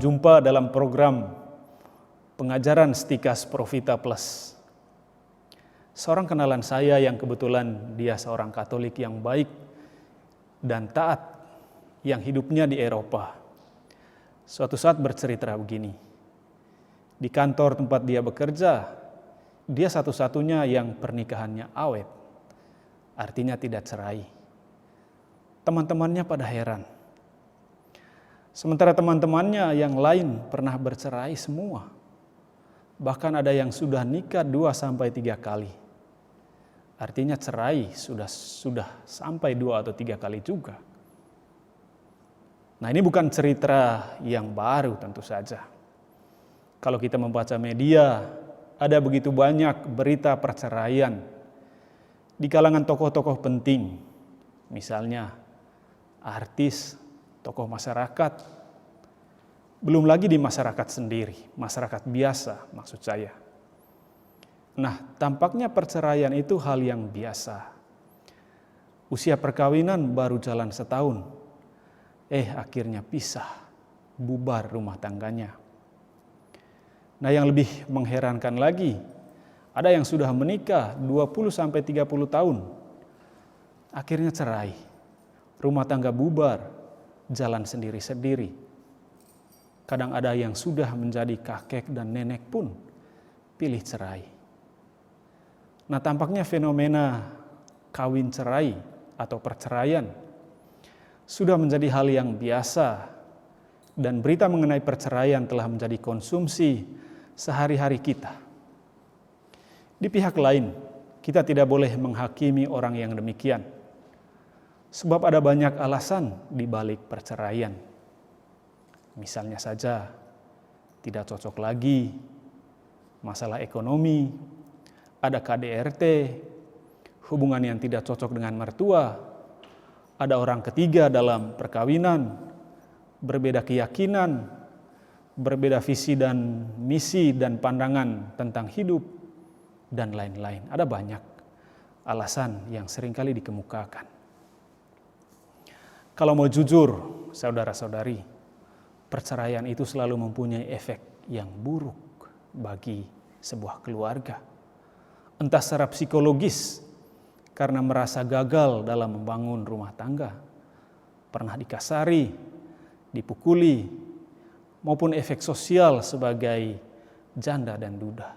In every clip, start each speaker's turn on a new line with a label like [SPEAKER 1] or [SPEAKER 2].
[SPEAKER 1] jumpa dalam program pengajaran Stikas Profita Plus. Seorang kenalan saya yang kebetulan dia seorang Katolik yang baik dan taat yang hidupnya di Eropa. Suatu saat bercerita begini, di kantor tempat dia bekerja, dia satu-satunya yang pernikahannya awet, artinya tidak cerai. Teman-temannya pada heran. Sementara teman-temannya yang lain pernah bercerai semua. Bahkan ada yang sudah nikah 2-3 kali. Artinya cerai sudah sampai 2 atau 3 kali juga. Nah, ini bukan cerita yang baru tentu saja. Kalau kita membaca media, ada begitu banyak berita perceraian di kalangan tokoh-tokoh penting. Misalnya artis, tokoh masyarakat, belum lagi di masyarakat sendiri, masyarakat biasa maksud saya. Nah, tampaknya perceraian itu hal yang biasa. Usia perkawinan baru jalan setahun, akhirnya pisah, bubar rumah tangganya. Nah, yang lebih mengherankan lagi, ada yang sudah menikah 20-30 tahun, akhirnya cerai, rumah tangga bubar, jalan sendiri-sendiri. Kadang ada yang sudah menjadi kakek dan nenek pun pilih cerai. Nah, tampaknya fenomena kawin cerai atau perceraian sudah menjadi hal yang biasa dan berita mengenai perceraian telah menjadi konsumsi sehari-hari kita. Di pihak lain, kita tidak boleh menghakimi orang yang demikian. Sebab ada banyak alasan di balik perceraian. Misalnya saja, tidak cocok lagi, masalah ekonomi, ada KDRT, hubungan yang tidak cocok dengan mertua, ada orang ketiga dalam perkawinan, berbeda keyakinan, berbeda visi dan misi dan pandangan tentang hidup, dan lain-lain. Ada banyak alasan yang seringkali dikemukakan. Kalau mau jujur, saudara-saudari, perceraian itu selalu mempunyai efek yang buruk bagi sebuah keluarga. Entah secara psikologis, karena merasa gagal dalam membangun rumah tangga, pernah dikasari, dipukuli, maupun efek sosial sebagai janda dan duda.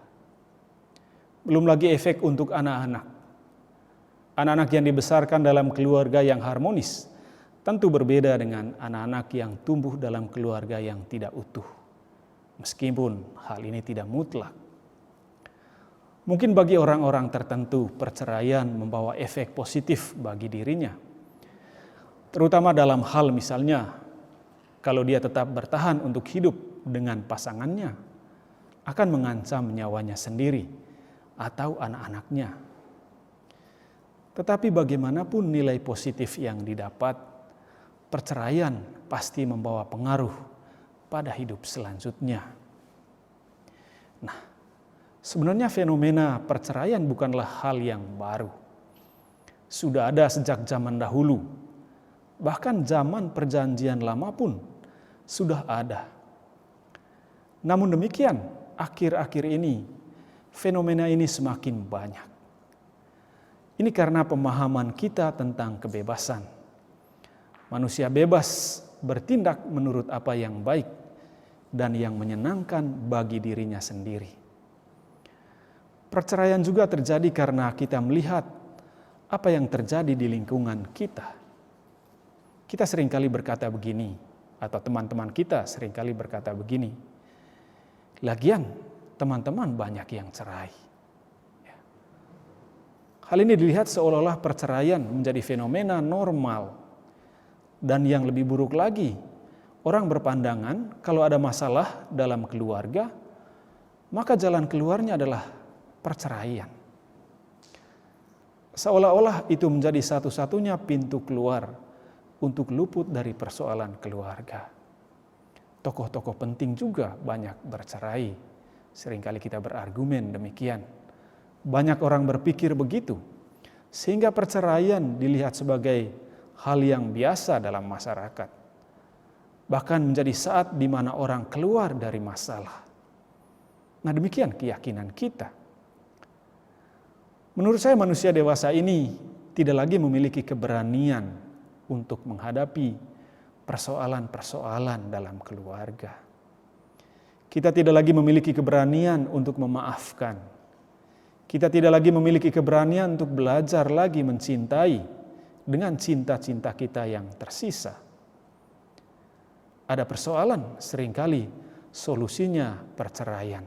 [SPEAKER 1] Belum lagi efek untuk anak-anak. Anak-anak yang dibesarkan dalam keluarga yang harmonis, tentu berbeda dengan anak-anak yang tumbuh dalam keluarga yang tidak utuh. Meskipun hal ini tidak mutlak. Mungkin bagi orang-orang tertentu perceraian membawa efek positif bagi dirinya. Terutama dalam hal misalnya, kalau dia tetap bertahan untuk hidup dengan pasangannya, akan mengancam nyawanya sendiri atau anak-anaknya. Tetapi bagaimanapun nilai positif yang didapat, perceraian pasti membawa pengaruh pada hidup selanjutnya. Nah, sebenarnya fenomena perceraian bukanlah hal yang baru. Sudah ada sejak zaman dahulu. Bahkan zaman perjanjian lama pun sudah ada. Namun demikian, akhir-akhir ini fenomena ini semakin banyak. Ini karena pemahaman kita tentang kebebasan. Manusia bebas bertindak menurut apa yang baik dan yang menyenangkan bagi dirinya sendiri. Perceraian juga terjadi karena kita melihat apa yang terjadi di lingkungan kita. Kita seringkali berkata begini, atau teman-teman kita seringkali berkata begini, lagian teman-teman banyak yang cerai. Hal ini dilihat seolah-olah perceraian menjadi fenomena normal. Dan yang lebih buruk lagi, orang berpandangan kalau ada masalah dalam keluarga, maka jalan keluarnya adalah perceraian. Seolah-olah itu menjadi satu-satunya pintu keluar untuk luput dari persoalan keluarga. Tokoh-tokoh penting juga banyak bercerai. Seringkali kita berargumen demikian. Banyak orang berpikir begitu, sehingga perceraian dilihat sebagai hal yang biasa dalam masyarakat. bahkan menjadi saat di mana orang keluar dari masalah. Nah, demikian keyakinan kita. Menurut saya manusia dewasa ini tidak lagi memiliki keberanian untuk menghadapi persoalan-persoalan dalam keluarga. Kita tidak lagi memiliki keberanian untuk memaafkan. Kita tidak lagi memiliki keberanian untuk belajar lagi mencintai dengan cinta-cinta kita yang tersisa. Ada persoalan, seringkali solusinya perceraian.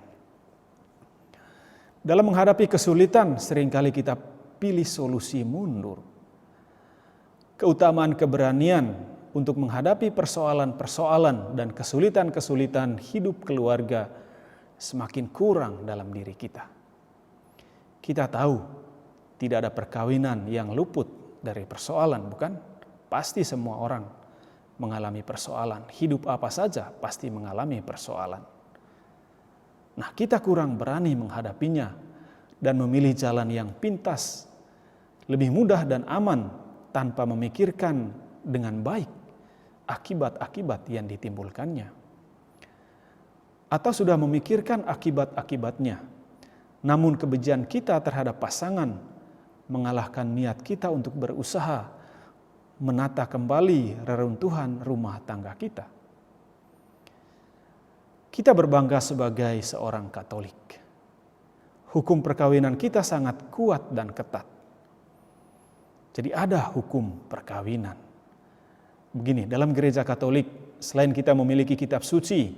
[SPEAKER 1] Dalam menghadapi kesulitan, seringkali kita pilih solusi mundur. Keutamaan keberanian untuk menghadapi persoalan-persoalan dan kesulitan-kesulitan hidup keluarga semakin kurang dalam diri kita. Kita tahu tidak ada perkawinan yang luput dari persoalan, bukan? Pasti semua orang mengalami persoalan. Hidup apa saja pasti mengalami persoalan. Nah, kita kurang berani menghadapinya dan memilih jalan yang pintas, lebih mudah dan aman tanpa memikirkan dengan baik akibat-akibat yang ditimbulkannya. Atau sudah memikirkan akibat-akibatnya, namun kebencian kita terhadap pasangan mengalahkan niat kita untuk berusaha menata kembali reruntuhan rumah tangga kita. Kita berbangga sebagai seorang Katolik. Hukum perkawinan kita sangat kuat dan ketat. Jadi ada hukum perkawinan. Begini, dalam gereja Katolik, selain kita memiliki kitab suci,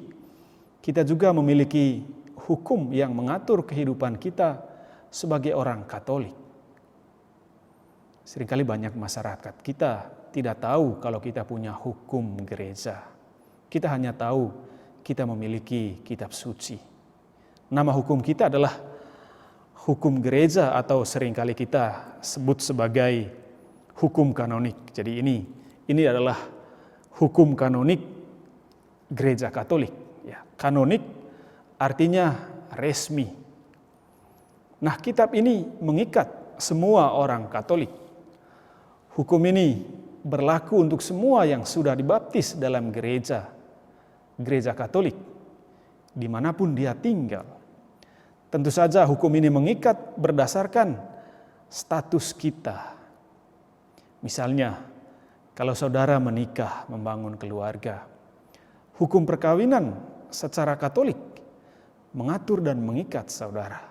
[SPEAKER 1] kita juga memiliki hukum yang mengatur kehidupan kita sebagai orang Katolik. Seringkali banyak masyarakat kita tidak tahu kalau kita punya hukum gereja. Kita hanya tahu kita memiliki kitab suci. Nama hukum kita adalah hukum gereja atau seringkali kita sebut sebagai hukum kanonik. Jadi ini adalah hukum kanonik gereja Katolik. Ya, kanonik artinya resmi. Nah, kitab ini mengikat semua orang Katolik. Hukum ini berlaku untuk semua yang sudah dibaptis dalam gereja Katolik, dimanapun dia tinggal. Tentu saja hukum ini mengikat berdasarkan status kita. Misalnya, kalau saudara menikah, membangun keluarga, hukum perkawinan secara Katolik mengatur dan mengikat saudara.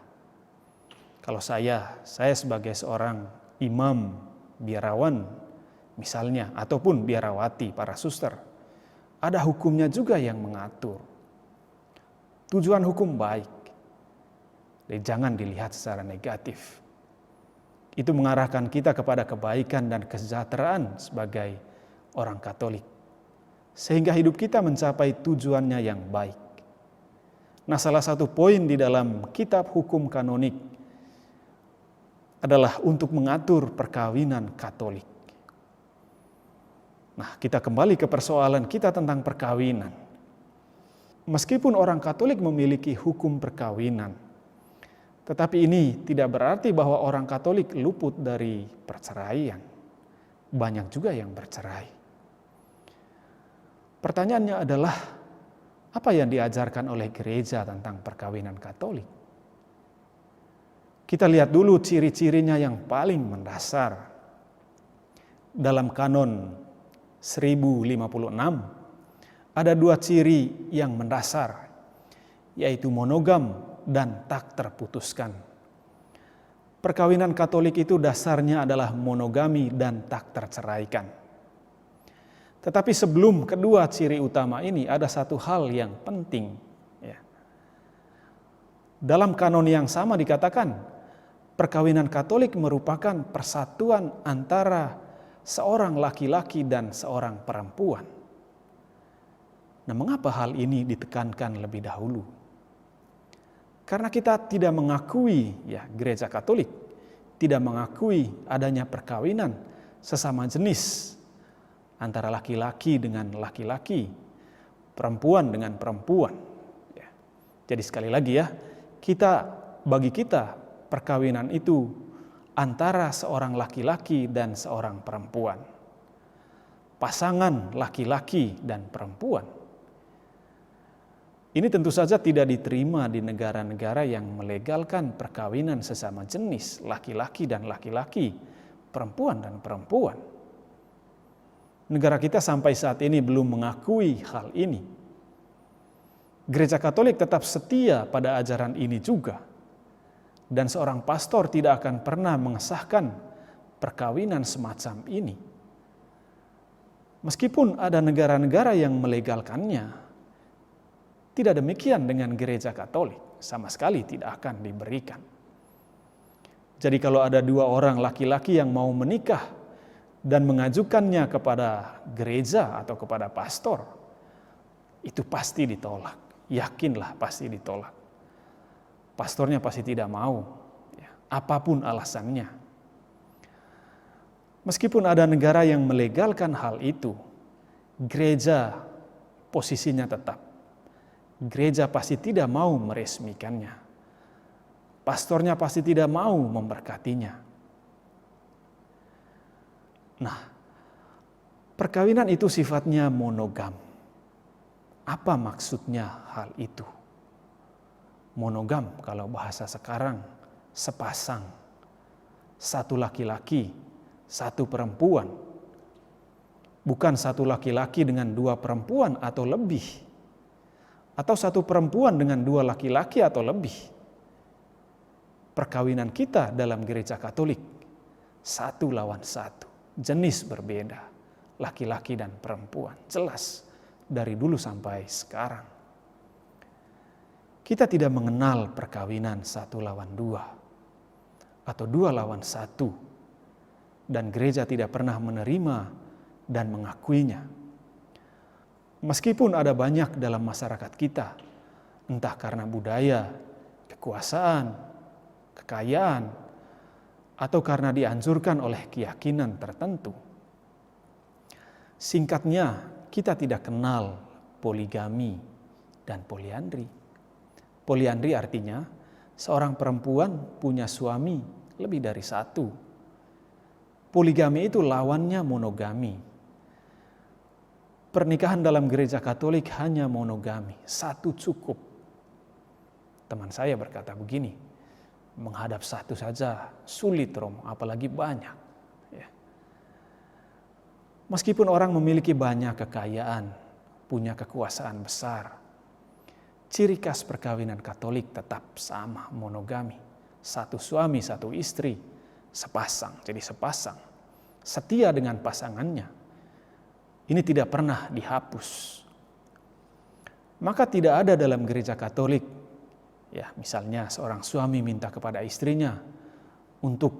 [SPEAKER 1] Kalau saya sebagai seorang imam, biarawan misalnya, ataupun biarawati, para suster, ada hukumnya juga yang mengatur. Tujuan hukum baik, dan jangan dilihat secara negatif. Itu mengarahkan kita kepada kebaikan dan kesejahteraan sebagai orang Katolik, sehingga hidup kita mencapai tujuannya yang baik. Nah, salah satu poin di dalam kitab hukum kanonik adalah untuk mengatur perkawinan Katolik. Nah, kita kembali ke persoalan kita tentang perkawinan. Meskipun orang Katolik memiliki hukum perkawinan, tetapi ini tidak berarti bahwa orang Katolik luput dari perceraian. Banyak juga yang bercerai. Pertanyaannya adalah, apa yang diajarkan oleh gereja tentang perkawinan Katolik? Kita lihat dulu ciri-cirinya yang paling mendasar. Dalam kanon 1056, ada dua ciri yang mendasar, yaitu monogam dan tak terputuskan. Perkawinan Katolik itu dasarnya adalah monogami dan tak terceraikan. Tetapi sebelum kedua ciri utama ini, ada satu hal yang penting. Dalam kanon yang sama dikatakan, perkawinan Katolik merupakan persatuan antara seorang laki-laki dan seorang perempuan. Nah, mengapa hal ini ditekankan lebih dahulu? Karena kita tidak mengakui, gereja Katolik tidak mengakui adanya perkawinan sesama jenis antara laki-laki dengan laki-laki, perempuan dengan perempuan. Jadi sekali lagi bagi kita perkawinan itu antara seorang laki-laki dan seorang perempuan. pasangan laki-laki dan perempuan. Ini tentu saja tidak diterima di negara-negara yang melegalkan perkawinan sesama jenis, laki-laki dan laki-laki, perempuan dan perempuan. Negara kita sampai saat ini belum mengakui hal ini. Gereja Katolik tetap setia pada ajaran ini juga. Dan seorang pastor tidak akan pernah mengesahkan perkawinan semacam ini. Meskipun ada negara-negara yang melegalkannya, tidak demikian dengan Gereja Katolik, sama sekali tidak akan diberikan. Jadi kalau ada dua orang laki-laki yang mau menikah dan mengajukannya kepada gereja atau kepada pastor, itu pasti ditolak. Yakinlah pasti ditolak. Pastornya pasti tidak mau, ya, apapun alasannya. Meskipun ada negara yang melegalkan hal itu, gereja posisinya tetap. Gereja pasti tidak mau meresmikannya. Pastornya pasti tidak mau memberkatinya. Nah, perkawinan itu sifatnya monogam. Apa maksudnya hal itu? Monogam kalau bahasa sekarang sepasang. Satu laki-laki, satu perempuan. Bukan satu laki-laki dengan dua perempuan atau lebih. Atau satu perempuan dengan dua laki-laki atau lebih. Perkawinan kita dalam Gereja Katolik satu lawan satu, jenis berbeda, laki-laki dan perempuan, jelas dari dulu sampai sekarang. Kita tidak mengenal perkawinan satu lawan dua atau dua lawan satu, dan gereja tidak pernah menerima dan mengakuinya. Meskipun ada banyak dalam masyarakat kita, entah karena budaya, kekuasaan, kekayaan, atau karena dianjurkan oleh keyakinan tertentu. Singkatnya, kita tidak kenal poligami dan poliandri. Poliandri artinya seorang perempuan punya suami lebih dari satu. Poligami itu lawannya monogami. Pernikahan dalam Gereja Katolik hanya monogami, satu cukup. Teman saya berkata begini, menghadap satu saja sulit Romo, apalagi banyak. Ya. Meskipun orang memiliki banyak kekayaan, punya kekuasaan besar, ciri khas perkawinan Katolik tetap sama, monogami. Satu suami, satu istri, sepasang, jadi sepasang. Setia dengan pasangannya. Ini tidak pernah dihapus. Maka tidak ada dalam Gereja Katolik, ya misalnya seorang suami minta kepada istrinya untuk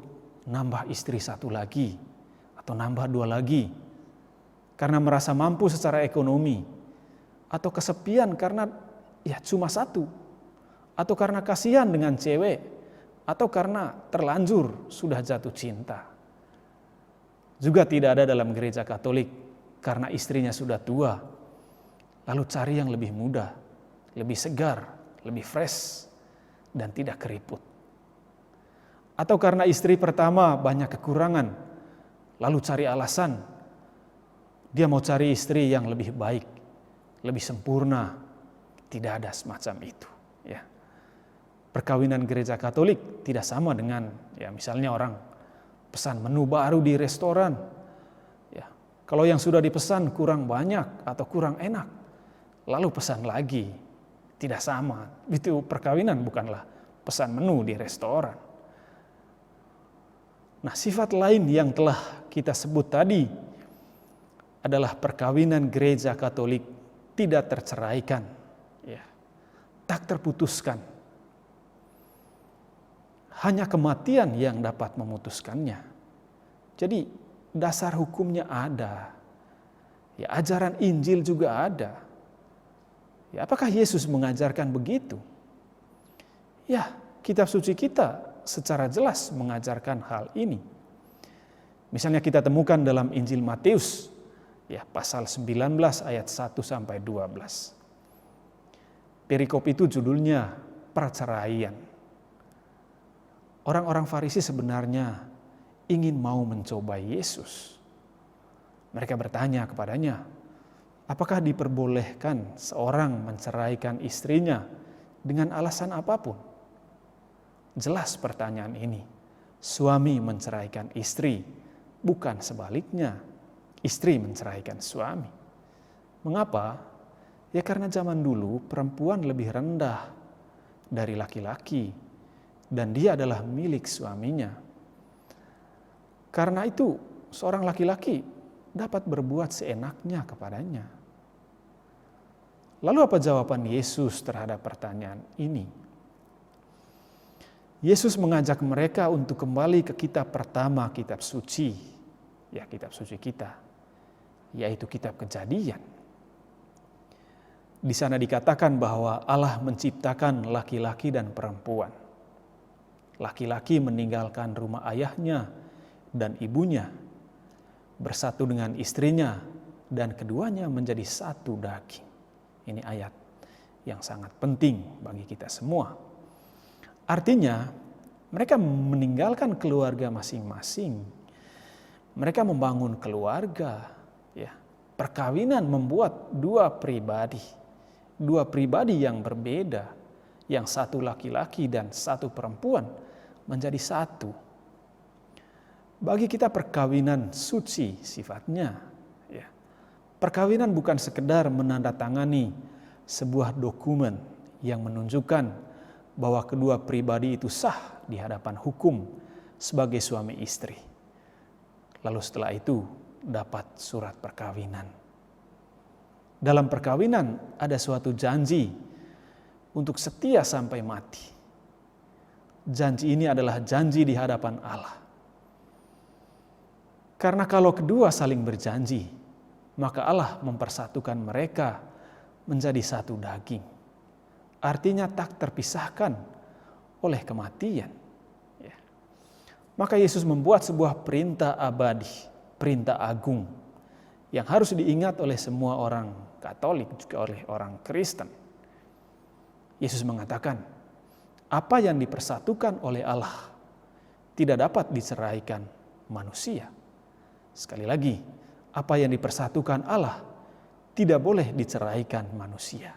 [SPEAKER 1] nambah istri satu lagi atau nambah dua lagi karena merasa mampu secara ekonomi, atau kesepian karena ya cuma satu, atau karena kasihan dengan cewek, atau karena terlanjur sudah jatuh cinta. Juga tidak ada dalam Gereja Katolik karena istrinya sudah tua, lalu cari yang lebih muda, lebih segar, lebih fresh, dan tidak keriput. Atau karena istri pertama banyak kekurangan, lalu cari alasan, dia mau cari istri yang lebih baik, lebih sempurna. Tidak ada semacam itu. Ya. Perkawinan Gereja Katolik tidak sama dengan ya misalnya orang pesan menu baru di restoran. Kalau yang sudah dipesan kurang banyak atau kurang enak, lalu pesan lagi. Tidak sama. Itu perkawinan, bukanlah pesan menu di restoran. Nah, sifat lain yang telah kita sebut tadi adalah perkawinan Gereja Katolik tidak terceraikan, ya, tak terputuskan. Hanya kematian yang dapat memutuskannya. Jadi dasar hukumnya ada. Ya, ajaran Injil juga ada. Ya, apakah Yesus mengajarkan begitu? Ya, kitab suci kita secara jelas mengajarkan hal ini. Misalnya kita temukan dalam Injil Matius, ya, pasal 19 ayat 1 sampai 12. Perikop itu judulnya perceraian. Orang-orang Farisi sebenarnya ingin mau mencoba Yesus. Mereka bertanya kepadanya, apakah diperbolehkan seorang menceraikan istrinya dengan alasan apapun? Jelas pertanyaan ini. Suami menceraikan istri, bukan sebaliknya. Istri menceraikan suami. Mengapa? Ya karena zaman dulu perempuan lebih rendah dari laki-laki dan dia adalah milik suaminya. Karena itu seorang laki-laki dapat berbuat seenaknya kepadanya. Lalu apa jawaban Yesus terhadap pertanyaan ini? Yesus mengajak mereka untuk kembali ke kitab pertama, kitab suci. Ya, kitab suci kita, yaitu kitab Kejadian. Di sana dikatakan bahwa Allah menciptakan laki-laki dan perempuan. Laki-laki meninggalkan rumah ayahnya dan ibunya, bersatu dengan istrinya, dan keduanya menjadi satu daging. Ini ayat yang sangat penting bagi kita semua. Artinya, mereka meninggalkan keluarga masing-masing. Mereka membangun keluarga. Ya. Perkawinan membuat dua pribadi yang berbeda, yang satu laki-laki dan satu perempuan menjadi satu. Bagi kita perkawinan suci sifatnya. Ya. Perkawinan bukan sekedar menandatangani sebuah dokumen yang menunjukkan bahwa kedua pribadi itu sah di hadapan hukum sebagai suami istri. Lalu setelah itu dapat surat perkawinan. Dalam perkawinan ada suatu janji untuk setia sampai mati. Janji ini adalah janji di hadapan Allah. Karena kalau kedua saling berjanji, maka Allah mempersatukan mereka menjadi satu daging. Artinya tak terpisahkan oleh kematian. Ya. Maka Yesus membuat sebuah perintah abadi, perintah agung, yang harus diingat oleh semua orang Katolik, juga oleh orang Kristen. Yesus mengatakan, apa yang dipersatukan oleh Allah tidak dapat diceraikan manusia. Sekali lagi, apa yang dipersatukan Allah tidak boleh diceraikan manusia.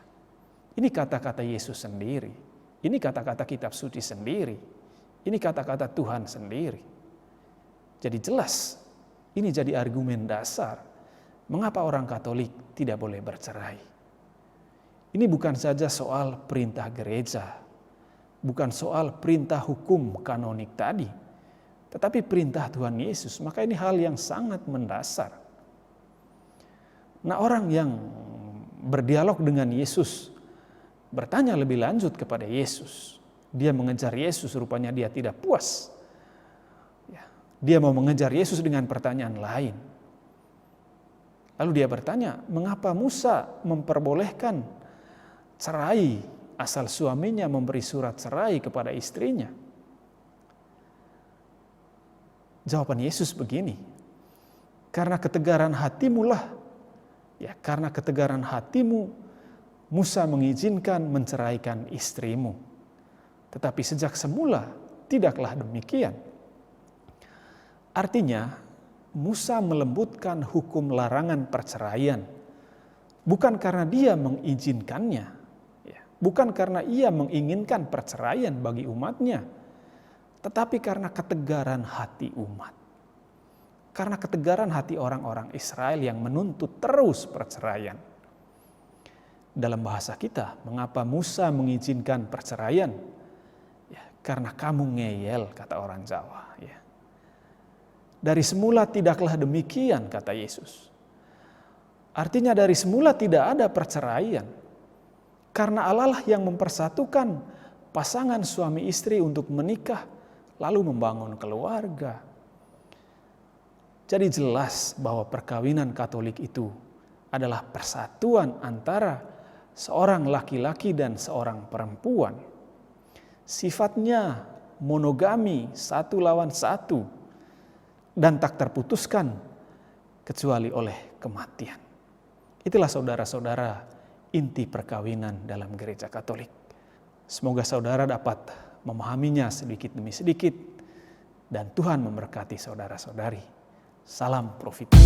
[SPEAKER 1] Ini kata-kata Yesus sendiri. Ini kata-kata kitab suci sendiri. Ini kata-kata Tuhan sendiri. Jadi jelas, ini jadi argumen dasar mengapa orang Katolik tidak boleh bercerai. Ini bukan saja soal perintah gereja, bukan soal perintah hukum kanonik tadi, tetapi perintah Tuhan Yesus. Maka ini hal yang sangat mendasar. Nah, orang yang berdialog dengan Yesus bertanya lebih lanjut kepada Yesus. Dia mengejar Yesus, rupanya dia tidak puas. Dia mau mengejar Yesus dengan pertanyaan lain. Lalu dia bertanya, mengapa Musa memperbolehkan cerai asal suaminya memberi surat cerai kepada istrinya? Jawaban Yesus begini, karena ketegaran hatimu lah, karena ketegaran hatimu Musa mengizinkan menceraikan istrimu. Tetapi sejak semula tidaklah demikian. Artinya, Musa melembutkan hukum larangan perceraian. Bukan karena dia mengizinkannya. Bukan karena ia menginginkan perceraian bagi umatnya. Tetapi karena ketegaran hati umat. Karena ketegaran hati orang-orang Israel yang menuntut terus perceraian. Dalam bahasa kita, mengapa Musa mengizinkan perceraian? Karena kamu ngeyel, kata orang Jawa. Dari semula tidaklah demikian, kata Yesus. Artinya dari semula tidak ada perceraian. Karena Allah lah yang mempersatukan pasangan suami istri untuk menikah, lalu membangun keluarga. Jadi jelas bahwa perkawinan Katolik itu adalah persatuan antara seorang laki-laki dan seorang perempuan. Sifatnya monogami, satu lawan satu, dan tak terputuskan kecuali oleh kematian. Itulah saudara-saudara inti perkawinan dalam gereja Katolik. Semoga saudara dapat memahaminya sedikit demi sedikit, dan Tuhan memberkati saudara-saudari. Salam Profita.